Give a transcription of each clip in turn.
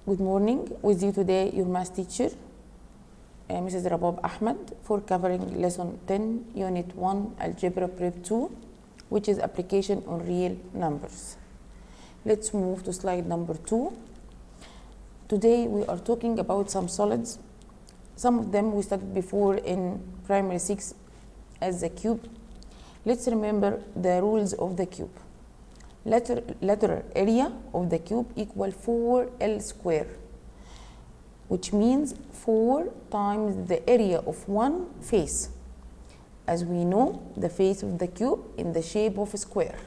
Good morning. With you today, your math teacher, Mrs. Rabab Ahmed, for covering lesson 10, unit 1, Algebra Prep 2, which is application on real numbers. Let's move to slide number 2. Today, we are talking about some solids. Some of them we studied before in primary 6 as the cube. Let's remember the rules of the cube. Lateral area of the cube equal 4L square, which means 4 times the area of one face. As we know, the face of the cube in the shape of a square.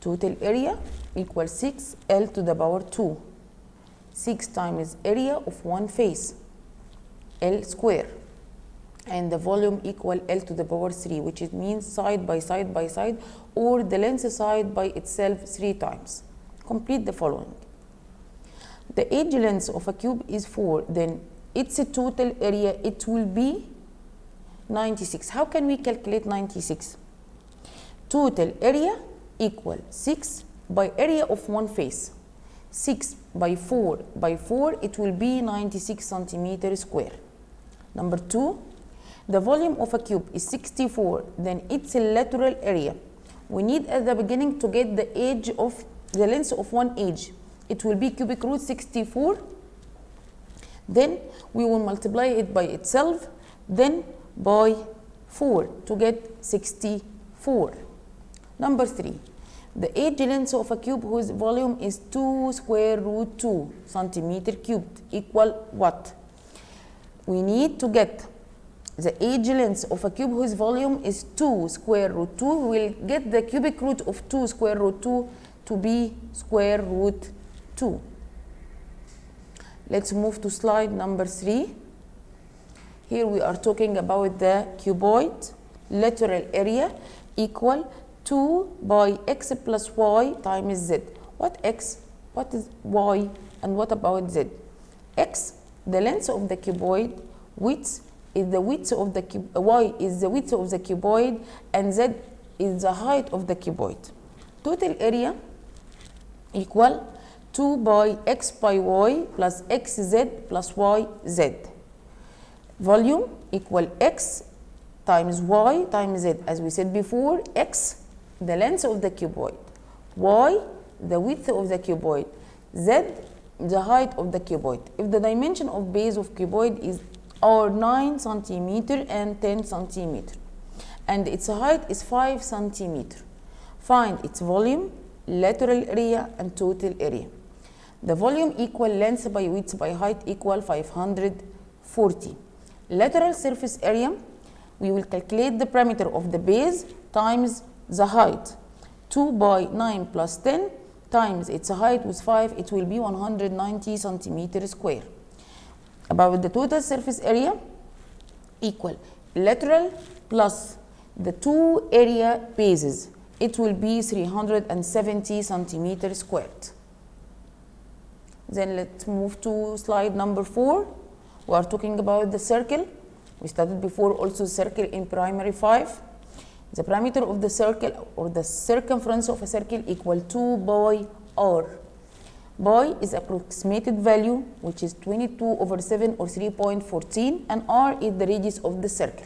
Total area equals 6L to the power 2. 6 times area of one face, L square. And the volume equal L to the power 3, which it means side by side by side, or the length side by itself 3 times. Complete the following. The edge length of a cube is 4, then its total area, it will be 96. How can we calculate 96? Total area equal 6 by area of one face. 6 by 4 by 4, it will be 96 centimeters square. Number 2, the volume of a cube is 64, then its lateral area. We need at the beginning to get the edge of the length of one edge. It will be cubic root 64. Then we will multiply it by itself, then by 4 to get 64. Number 3, the edge length of a cube whose volume is 2 square root 2 centimeter cubed equal what? We need to get the edge length of a cube whose volume is 2 square root 2. We will get the cubic root of 2 square root 2 to be square root 2. Let's move to slide number 3. Here we are talking about the cuboid. Lateral area equal 2 by x plus y times z. What x? What is y? And what about z? X, the length of the cuboid, width is the width of the cube, y is the width of the cuboid, and z is the height of the cuboid. Total area equal 2 by x by y plus xz plus yz. Volume equal x times y times z. As we said before, x, the length of the cuboid, y, the width of the cuboid, z, the height of the cuboid. If the dimension of base of cuboid is 9 centimeter and 10 centimeter, and its height is 5 centimeter, find its volume, lateral area, and total area. The volume equal length by width by height equal 540. Lateral surface area, we will calculate the perimeter of the base times the height. 2 by 9 plus 10 times its height with 5, it will be 190 centimeter square. About the total surface area equal lateral plus the two area bases. It will be 370 centimeters squared. Then let's move to slide number 4. We are talking about the circle. We studied before also circle in primary 5. The perimeter of the circle or the circumference of a circle equal 2 by r. Pi is approximated value, which is 22 over 7 or 3.14, and r is the radius of the circle.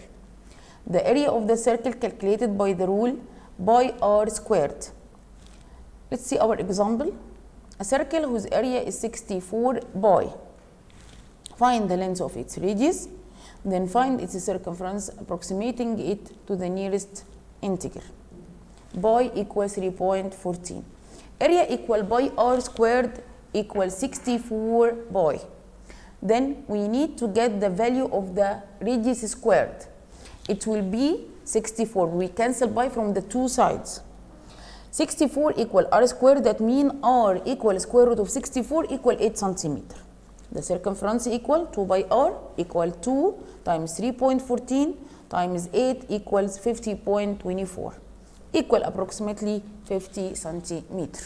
The area of the circle calculated by the rule pi r squared. Let's see our example. A circle whose area is 64 pi. Find the length of its radius, then find its circumference, approximating it to the nearest integer. Pi equals 3.14. Area equal pi r squared equals 64 pi. Then we need to get the value of the radius squared. It will be 64. We cancel pi from the two sides. 64 equal r squared, that means r equal square root of 64 equal 8 centimeter. The circumference equal 2 by r equal 2 times 3.14 times 8 equals 50.24. Equal approximately 50 centimeter.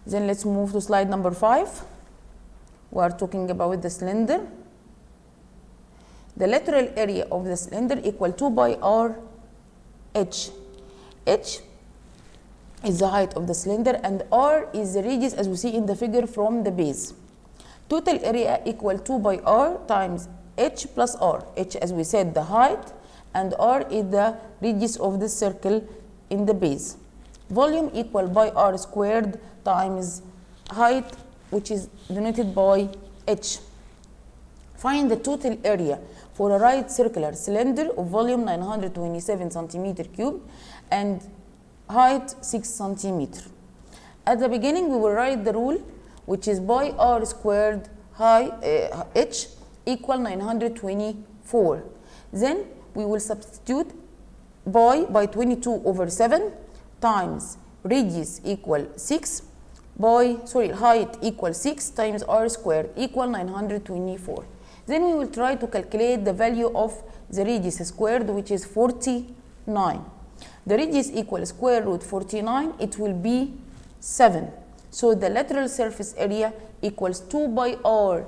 Then let's move to slide number 5. We are talking about the cylinder. The lateral area of the cylinder equal 2 by r h. H is the height of the cylinder, and r is the radius as we see in the figure from the base. Total area equal 2 by r times h plus r. H, as we said, the height, and r is the radius of the circle in the base. Volume equal by r squared times height, which is denoted by h. Find the total area for a right circular cylinder of volume 927 centimeter cubed and height 6 centimeter. At the beginning, we will write the rule, which is by r squared h equal 924. Then we will substitute by 22 over 7 times radius equal 6 height equal 6 times r squared equal 924. Then we will try to calculate the value of the radius squared, which is 49. The radius equal square root 49, it will be 7. So the lateral surface area equals 2 by r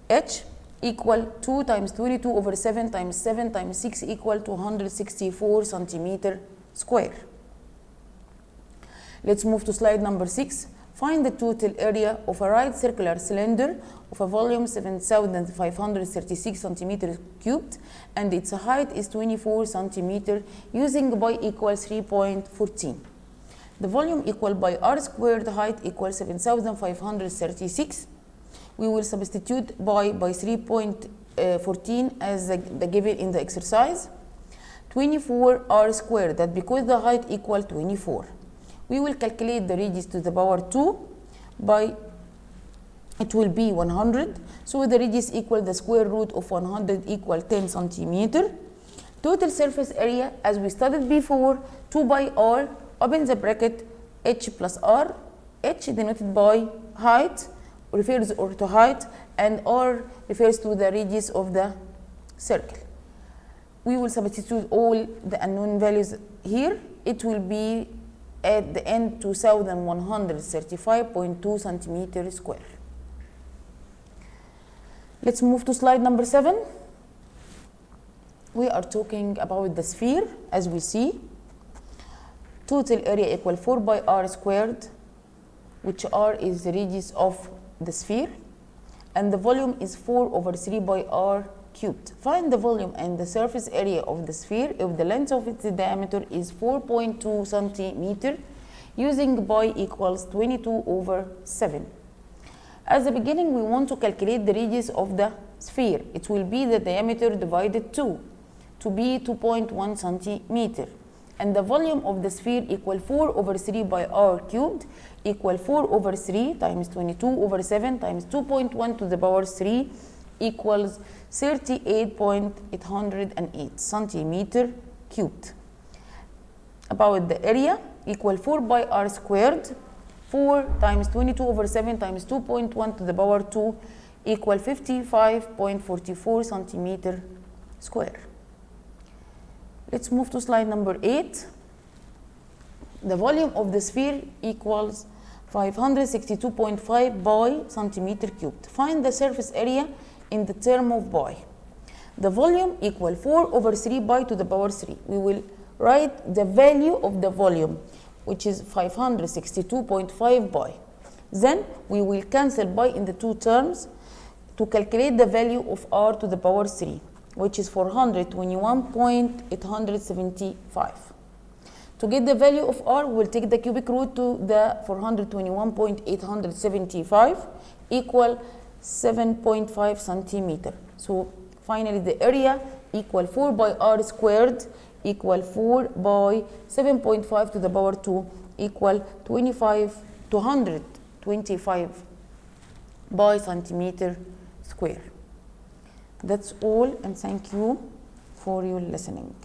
h equal 2 times 22 over 7 times 7 times 6 equal 264 centimeter square. Let's move to slide number 6. Find the total area of a right circular cylinder of a volume 7,536 centimeters cubed and its height is 24 centimeter using by equals 3.14. The volume equal by r squared height equals 7,536. We will substitute by 3.14 as the given in the exercise. 24 r squared, that because the height equal 24. We will calculate the radius to the power 2 by, it will be 100. So the radius equal the square root of 100 equal 10 centimeter. Total surface area, as we studied before, 2 by r, open the bracket, h plus r, h denoted by height, refers to height, and r refers to the radius of the circle. We will substitute all the unknown values here. It will be at the end 2135.2 centimeter square. Let's move to slide number 7. We are talking about the sphere. As we see, total area equal 4 by r squared, which r is the radius of the sphere, and the volume is 4 over 3 by r cubed. Find the volume and the surface area of the sphere if the length of its diameter is 4.2 centimeter using pi equals 22 over 7. At the beginning, we want to calculate the radius of the sphere. It will be the diameter divided 2 to be 2.1 centimeter. And the volume of the sphere equal 4 over 3 by r cubed equal 4 over 3 times 22 over 7 times 2.1 to the power 3 equals 38.808 centimeter cubed. About the area equal 4 by r squared, 4 times 22 over 7 times 2.1 to the power 2 equal 55.44 centimeter square. Let's move to slide number 8. The volume of the sphere equals 562.5 by centimeter cubed. Find the surface area in the term of pi. The volume equal 4 over 3 pi to the power 3. We will write the value of the volume, which is 562.5 pi. Then we will cancel pi in the two terms to calculate the value of r to the power 3, which is 421.875. To get the value of r, we'll take the cubic root to the 421.875 equal 7.5 centimeter. So finally the area equal 4 by r squared equal 4 by 7.5 to the power 2 equal 225 by centimeter square. That's all, and thank you for your listening.